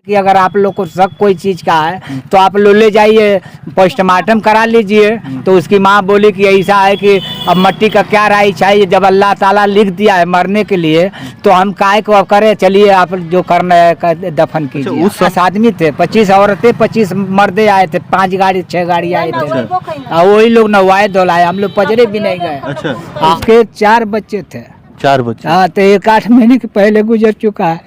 कि अगर आप लोग को शक कोई चीज का है तो आप लोग ले जाइए, पोस्टमार्टम करा लीजिए। तो उसकी माँ बोली कि ऐसा है कि अब मट्टी का क्या राय चाहिए, जब अल्लाह ताला लिख दिया है मरने के लिए तो हम काहे को करें, चलिए आप जो करना है दफन कीजिए। 10 आदमी थे, 25 औरतें 25 मर्दे आए थे, 5 गाड़ी 6 गाड़ी आए थे और वही लोग नवाए धोलाए, हम लोग पजरे भी नहीं गए। अच्छा, उसके 4 बच्चे थे। 4 बच्चे? हाँ, तो 1-8 महीने के पहले गुजर चुका है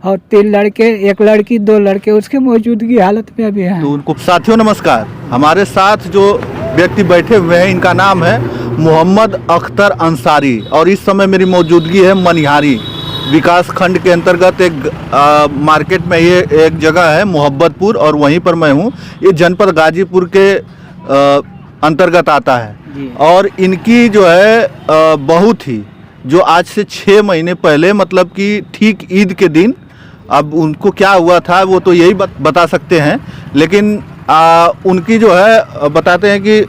और 3 लड़के, 1 लड़की 2 लड़के उसके मौजूदगी हालत में अभी हैं। तो उनको साथियों नमस्कार। हमारे साथ जो व्यक्ति बैठे हुए हैं इनका नाम है मोहम्मद अख्तर अंसारी और इस समय मेरी मौजूदगी है मनिहारी विकास खंड के अंतर्गत एक मार्केट में ये एक जगह है मोहब्बतपुर और वहीं पर मैं हूँ। ये जनपद गाजीपुर के अंतर्गत आता है और इनकी जो है बहू थी जो आज से 6 महीने पहले, मतलब कि ठीक ईद के दिन, अब उनको क्या हुआ था वो तो यही बता सकते हैं, लेकिन उनकी जो है बताते हैं कि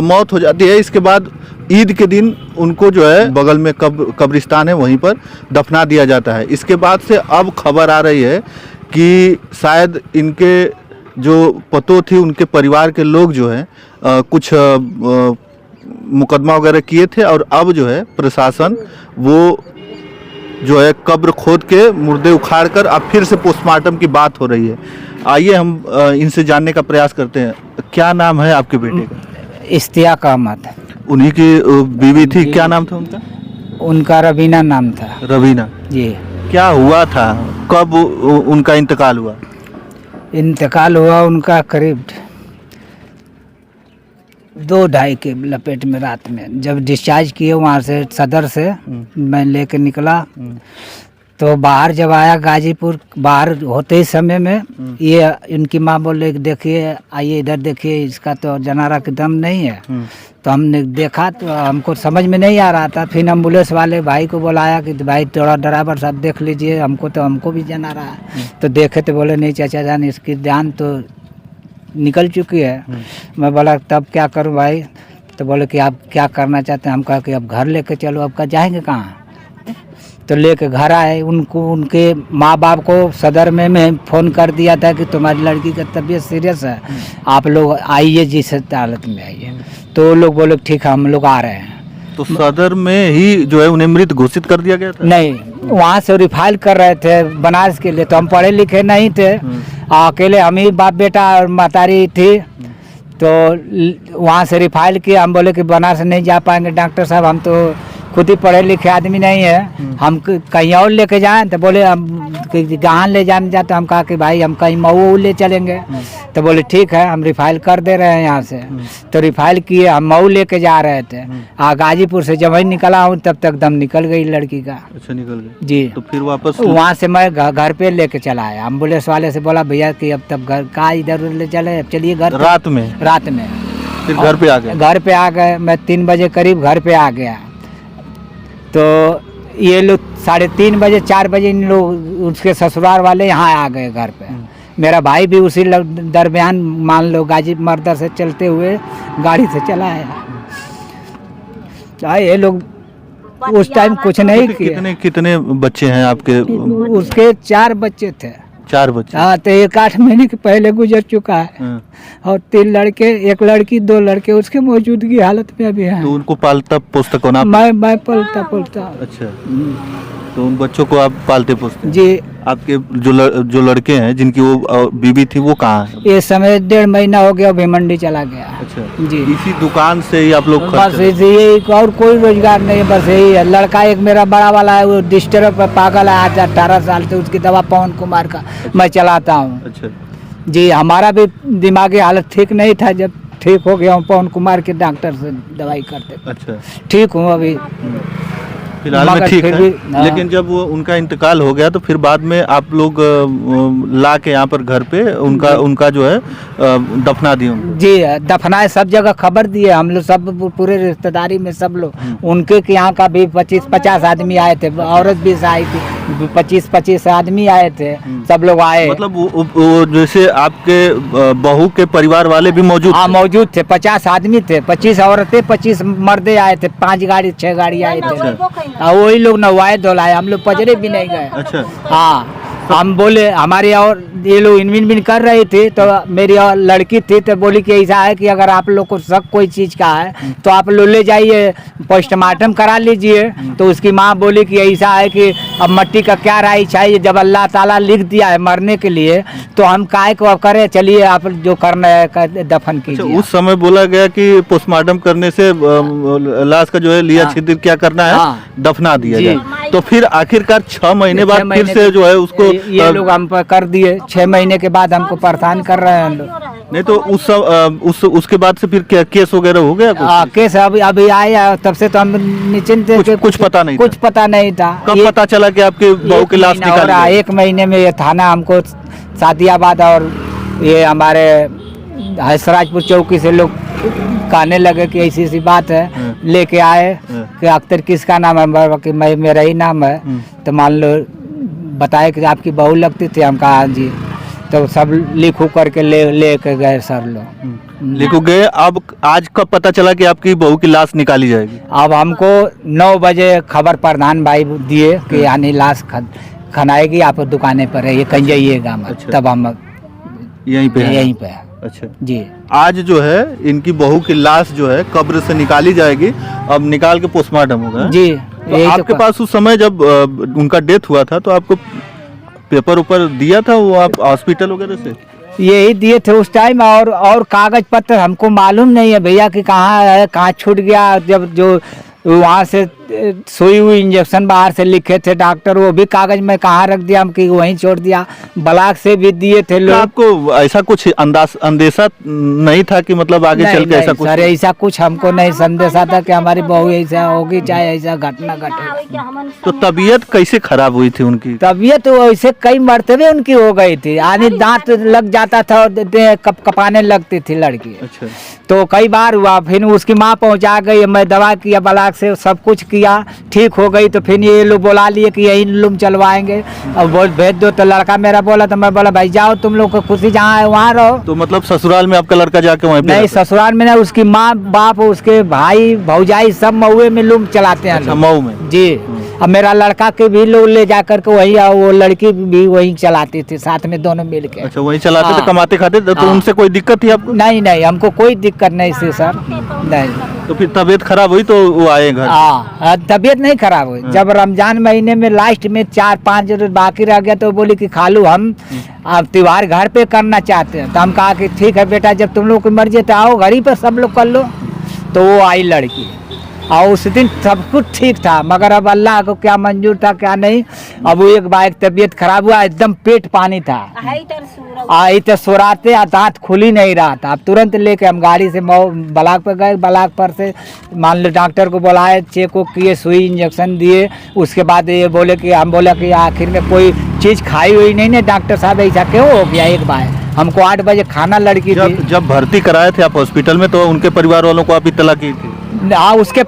मौत हो जाती है। इसके बाद ईद के दिन उनको जो है बगल में कब्रिस्तान है वहीं पर दफना दिया जाता है। इसके बाद से अब खबर आ रही है कि शायद इनके जो पतों थी उनके परिवार के लोग जो है कुछ मुकदमा वगैरह किए थे और अब जो है प्रशासन वो जो है कब्र खोद के मुर्दे उखाड़ कर अब फिर से पोस्टमार्टम की बात हो रही है। आइए हम इनसे जानने का प्रयास करते हैं। क्या नाम है आपके बेटे का? इश्तियाक अहमद। उन्हीं की बीवी थी, क्या नाम था उनका? उनका रवीना नाम था। रवीना जी। क्या हुआ था, कब उनका इंतकाल हुआ? इंतकाल हुआ उनका करीब 2-2:30 के लपेट में रात में, जब डिस्चार्ज किए वहाँ से सदर से मैं लेके निकला तो बाहर जब आया गाजीपुर, बाहर होते ही समय में ये इनकी माँ बोले देखिए आइए इधर देखिए, इसका तो जनारा के दम नहीं है। तो हमने देखा तो हमको समझ में नहीं आ रहा था। फिर एम्बुलेंस वाले भाई को बुलाया कि भाई थोड़ा ड्राइवर साहब देख लीजिए, हमको भी जना रहा है। तो देखे तो बोले नहीं चाचा जान, इसकी जान तो निकल चुकी है। मैं बोला तब क्या करूं भाई? तो बोले कि आप क्या करना चाहते हैं? हम कहा कि अब घर लेके चलो। अब का जाएंगे कहाँ? तो लेके घर आए। उनको उनके माँ बाप को सदर में मैं फ़ोन कर दिया था कि तुम्हारी लड़की का तबीयत सीरियस है, आप लोग आइए जिस हालत में आइए। तो वो लोग बोले ठीक है हम लोग आ रहे हैं। तो सदर में ही जो है उन्हें मृत घोषित कर दिया गया था? नहीं, वहाँ से रिफाइल कर रहे थे बनारस के लिए, तो हम पढ़े लिखे नहीं थे, अकेले हम ही बाप बेटा और मातारी थी। तो वहाँ से रिफाइल किया। हम बोले कि बनारस नहीं जा पाएंगे डॉक्टर साहब, हम तो खुद ही पढ़े लिखे आदमी नहीं है, हम कहीं और लेके जाएं। तो बोले हम कहाँ ले जाने जाते? हम कहा कि भाई हम कहीं मऊ ले चलेंगे। तो बोले ठीक है हम रिफाइल कर दे रहे हैं यहाँ से। तो रिफाइल किए, हम मऊ लेके जा रहे थे। गाजीपुर से जब वही निकला हूँ तब तक दम निकल गई लड़की का। अच्छा, निकल गई जी। तो फिर वापस वहाँ से मैं घर पे लेके चला आया। एम्बुलेंस वाले से बोला भैया कि अब तब घर का इधर ले चले, चलिए घर। रात में फिर घर पे आ गए? घर पे आ गए। मैं 3 बजे करीब घर पे आ गया। तो ये लोग 3:30 बजे 4 बजे इन लोग उसके ससुराल वाले यहाँ आ गए घर पे। मेरा भाई भी उसी दरमियान मान लो गाजी मर्दर से चलते हुए गाड़ी से चला आया। ये लोग उस टाइम कुछ नहीं किए। कितने बच्चे हैं आपके? उसके 4 बच्चे थे। 4 बच्चे? हाँ, तो 1-8 महीने के पहले गुजर चुका है और 3 लड़के, 1 लड़की 2 लड़के उसके मौजूदगी हालत में अभी हैं। तो उनको पालता पोसता कौन? मैं पलता। अच्छा, तो उन बच्चों को आप पालते पोसते? जी। आपके जो लड़के हैं जिनकी वो बीवी थी वो कहाँ है? ये समय 1.5 महीना हो गया, भिमंडी चला गया। अच्छा जी। इसी दुकान से ही आप लोग? बस यही, और कोई रोजगार नहीं है, बस यही है। लड़का एक मेरा बड़ा वाला है, वो डिस्टर्ब पर पागल है, आज 18 साल से, उसकी दवा पवन कुमार का मैं चलाता हूँ। अच्छा जी। हमारा भी दिमागी हालत ठीक नहीं था, जब ठीक हो गया हूँ पवन कुमार के डॉक्टर से दवाई करते। अच्छा, ठीक हूँ अभी फिलहाल में ठीक है। लेकिन जब वो उनका इंतकाल हो गया तो फिर बाद में आप लोग ला के यहाँ पर घर पे उनका जो है दफना दिए? जी, दफनाए, सब जगह खबर दिए हम लोग, सब पूरे रिश्तेदारी में सब लोग। उनके यहाँ का भी 25-50 आदमी आए थे, औरत भी आई थी, 25-25 आदमी आए थे, सब लोग आए। मतलब वो जैसे आपके बहू के परिवार वाले भी मौजूद? हाँ, मौजूद थे। 50 आदमी थे, 25 औरतें 25 मर्दे आए थे, 5 गाड़ी 6 गाड़ी आए थे। वही लोग नवाए धोलाए, हम लोग पजरे भी नहीं गए। अच्छा। हाँ, हम बोले हमारे और ये लोग इनविन कर रहे थे, तो मेरी और लड़की थी तो बोली कि ऐसा है कि अगर आप लोग को शक कोई चीज़ का है तो आप लोग ले जाइए पोस्टमार्टम करा लीजिए। तो उसकी माँ बोली कि ऐसा है कि अब मट्टी का क्या राय चाहिए, जब अल्लाह ताला लिख दिया है मरने के लिए तो हम काय को करें, चलिए आप जो करना है दफन कीजिए। उस समय बोला गया कि पोस्टमार्टम करने से लाश का जो है लिया छिद्र क्या करना है, दफना दिया जाए। तो फिर आखिरकार 6 महीने बाद फिर से जो है उसको ये लोग हम पर कर दिए। 6 महीने के बाद हमको परेशान कर रहे हैं लोग। नहीं तो उसके बाद से फिर क्या केस वगैरह हो गया कुछ? केस अभी आया, तब से तो हम निश्चिंत थे, कुछ पता नहीं, कुछ पता नहीं था। कब पता चला कि आपके बहू की लाश निकाली गई? 1 महीने में ये थाना हमको सादियाबाद और ये हमारे हसराजपुर चौकी से लोग कहने लगे कि ऐसी ऐसी बात है, लेके आए कि अख्तर किसका नाम है, कि मेरा ही नाम है। तो मान लो बताए कि आपकी बहू लगती थी, हम कहा जी। तो सब लिखू करके ले के गए सर लोग, लिखू गए। अब आज कब पता चला कि आपकी बहू की लाश निकाली जाएगी? अब हमको 9 बजे खबर प्रधान भाई दिए कि यानी लाश खनाएगी, आप दुकाने पर है, ये कहीं जाइएगा मत। अच्छा। तब हम यहीं पे है। अच्छा जी, आज जो है इनकी बहू की लाश जो है कब्र से निकाली जाएगी, अब निकाल के पोस्टमार्टम होगा। जी। तो आपके पास उस समय जब उनका डेथ हुआ था तो आपको पेपर ऊपर दिया था वो आप हॉस्पिटल वगैरह से? यही दिए थे उस टाइम, और कागज पत्र हमको मालूम नहीं है भैया कि कहाँ है, कहाँ छूट गया। जब जो वहाँ से सुई हुई इंजेक्शन बाहर से लिखे थे डॉक्टर, वो भी कागज में कहाँ रख दिया हम कि वहीं छोड़ दिया। ब्लॉक से भी दिए थे लोग। आपको ऐसा कुछ अंदेशा नहीं था कि मतलब आगे चल के ऐसा कुछ? सर ऐसा कुछ हमको नहीं संदेशा था कि हमारी बहू ऐसा होगी, चाहे ऐसा घटना घटे। तो तबीयत कैसे खराब हुई थी उनकी? तबीयत वैसे कई मरतबे उनकी हो गई थी, यानी दांत लग जाता था और कपाने लगती थी लड़की। अच्छा। तो कई बार हुआ, फिर उसकी माँ पहुंचा गई, मैं दवा किया ब्लॉक से, सब कुछ किया, ठीक हो गई। तो फिर ये लोग बुला लिए कि यही लूम चलवाएंगे, अब बोल भेज दो। तो लड़का मेरा बोला, तो मैं बोला भाई जाओ, तुम लोग को खुशी जहाँ है वहाँ रहो। तो मतलब ससुराल में आपका लड़का जाके वहीं पे? नहीं, ससुराल में नहीं, उसकी माँ बाप उसके भाई भौजाई सब महुए में लूम चलाते हैं। अच्छा, मऊ में? जी। अब मेरा लड़का के भी लोग ले जा करके वही, वो लड़की भी वही चलाती थी, साथ में दोनों मिल के। अच्छा, वही चलाते थे, कमाते खाते? तो उनसे कोई दिक्कत थी आपको? नहीं, हमको कोई दिक्कत नहीं थी सर, नहीं। तो फिर तबीयत खराब हुई तो वो आए घर? हाँ, तबीयत नहीं खराब हुई। जब रमजान महीने में लास्ट में 4-5 रोज बाकी रह गया तो बोली कि खालू हम अब त्योहार घर पे करना चाहते हैं। तो हम कहा कि ठीक है बेटा, जब तुम लोग की मर्जी तो आओ घर ही पे सब लोग कर लो। तो वो आई लड़की, और उस दिन सब कुछ ठीक था, मगर अब अल्लाह को क्या मंजूर था क्या नहीं। अब वो एक बार तबीयत खराब हुआ, एकदम पेट पानी था, आई तो सुराते दांत खुली नहीं रहा था। अब तुरंत लेके हम गाड़ी से ब्लॉक पर गए, ब्लॉक पर से मान लो डॉक्टर को बुलाए, चेक को किए, सुई इंजेक्शन दिए। उसके बाद ये बोले कि हम बोला कि आखिर में कोई चीज़ खाई हुई नहीं ना डॉक्टर साहब, ऐसा क्यों हो गया। एक बार हमको 8 बजे खाना लड़की थी। जब भर्ती कराए थे आप हॉस्पिटल में तो उनके परिवार वालों को आप इत्तला की थी? हाँ, उसके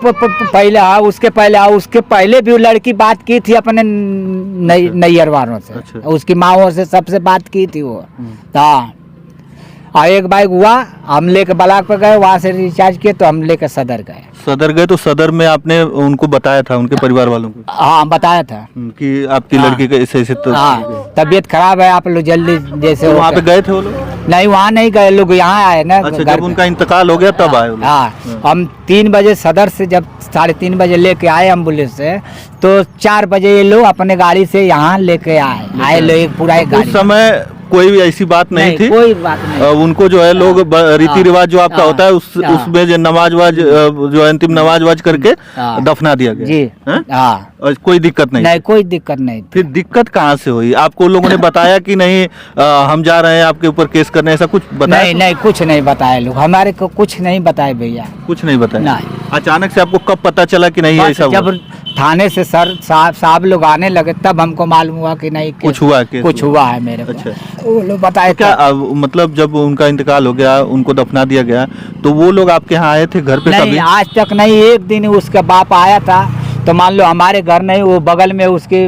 पहले भी लड़की बात की थी अपने नैयर वालों से। अच्छा। उसकी माओ से सबसे बात की थी वो। हाँ, और एक बाइक हुआ, हम लेके ब्लॉक पे गए, वहाँ से रिचार्ज किए तो हम लेके सदर गए। सदर गए तो सदर में आपने उनको बताया था, उनके परिवार वालों को? हाँ, बताया था कि आपकी लड़की का ऐसे तबीयत खराब है, आप लोग जल्दी जैसे। तो वहाँ पे गए थे वो लोग? नहीं, वहाँ नहीं गए लोग, यहाँ आए ना। अच्छा, जब उनका इंतकाल हो गया तब आए? हाँ, हम 3 बजे सदर से जब 3:30 बजे लेके आए एम्बुलेंस से, तो 4 बजे ये लोग अपने गाड़ी से यहाँ लेके आए लोग, एक पूरा एक गाड़ी। उस समय कोई भी ऐसी बात नहीं थी? कोई बात नहीं। उनको जो है लोग रीति रिवाज जो आपका होता है उसमें जो नमाज जो अंतिम नमाज वाज करके दफना दिया गया जी। और कोई दिक्कत नहीं? कोई दिक्कत नहीं। फिर दिक्कत कहाँ से हुई? आपको लोगों ने बताया कि नहीं हम जा रहे हैं आपके ऊपर केस करने, ऐसा कुछ बताया? नहीं, कुछ नहीं बताया लोग, हमारे को कुछ नहीं बताए भैया। कुछ नहीं बताया? नहीं। अचानक से आपको कब पता चला कि नहीं ऐसा? जब थाने से सर साहब लोग आने लगे तब हमको मालूम हुआ कि नहीं कुछ हुआ है मेरे को। अच्छा, वो लोग बताए। क्या मतलब जब उनका इंतकाल हो गया, उनको दफना दिया गया, तो वो लोग आपके यहाँ आए थे घर पे? नहीं, आज तक नहीं। एक दिन उसका बाप आया था, तो मान लो हमारे घर नहीं, वो बगल में उसकी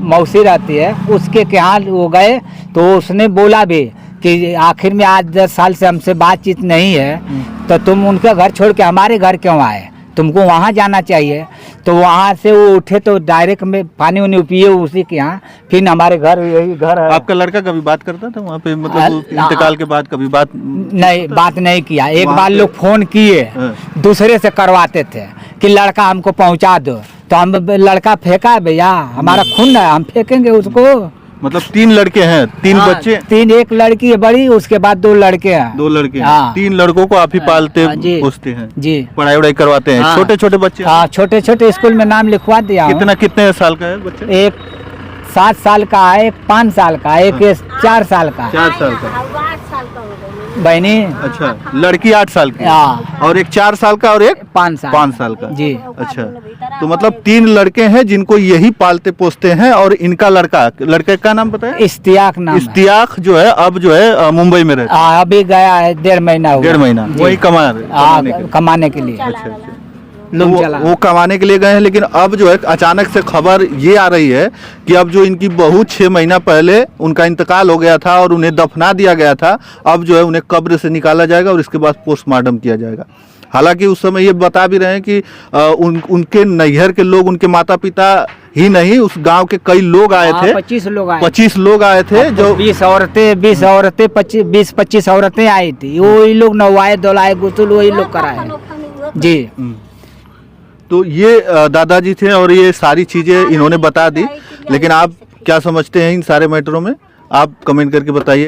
मौसी रहती है, उसके यहाँ वो गए तो उसने बोला भी कि आखिर में आज 10 साल से हमसे बातचीत नहीं है, तो तुम उनका घर छोड़ के हमारे घर क्यों आए। तुमको वहाँ जाना चाहिए। तो वहाँ से वो उठे तो डायरेक्ट में पानी उन्हें पिए उसी के यहाँ, फिर हमारे घर यही घर है। आपका लड़का कभी बात करता था वहाँ पे, मतलब वो इंतकाल के बाद कभी बात नहीं, बात नहीं किया। एक वहाँ बार पे- लोग फोन किए, हाँ। दूसरे से करवाते थे कि लड़का हमको पहुँचा दो, तो हम लड़का फेंका है भैया, हमारा खून है, हम फेंकेंगे उसको। मतलब 3 लड़के हैं, 3 हाँ, बच्चे, 3, एक लड़की है बड़ी, उसके बाद 2 लड़के हैं। 2 लड़के हैं, हाँ। 3 लड़कों को आप ही पालते हाँ, जी। पोसते हैं, जी पढ़ाई वढ़ाई करवाते हैं। हाँ। छोटे छोटे बच्चे हैं? हाँ, छोटे छोटे स्कूल में नाम लिखवा दिया हूँ। कितने साल का है बच्चा? एक 7 साल का है, एक 5 साल का, एक 4 साल का। 4 साल का। बहनी अच्छा, लड़की 8 साल की हाँ। और एक 4 साल का और एक 5 साल 5 साल का। जी। अच्छा, तो मतलब 3 लड़के हैं जिनको यही पालते पोसते हैं, और इनका लड़के का नाम बताया? इश्तियाक नाम है। इश्तियाक जो है अब जो है मुंबई में रहता हाँ, अभी गया है 1.5 महीना हुआ। 1.5 महीना जी। वही हाँ, कमाने के लिए। कमाने के लिए अच्छा अच्छा, लोग वो, चला। वो कमाने के लिए गए हैं, लेकिन अब जो है अचानक से खबर ये आ रही है कि अब जो इनकी बहू 6 महीना पहले उनका इंतकाल हो गया था और उन्हें दफना दिया गया था, अब जो है उन्हें कब्र से निकाला जाएगा और इसके बाद पोस्टमार्टम किया जाएगा। हालांकि उस समय ये बता भी रहे हैं कि उनके नैहर के लोग, उनके माता पिता ही नहीं, उस गांव के कई लोग आए थे। 25 लोग आए। 25 लोग आए थे, जो 20 औरतें 20-25 औरतें आई थी। वही लोग नहवाए धुलाए गुसल वही लोग कराए। जी। तो ये दादाजी थे और ये सारी चीजें इन्होंने बता दी। लेकिन आप क्या समझते हैं इन सारे मैटरों में, आप कमेंट करके बताइए।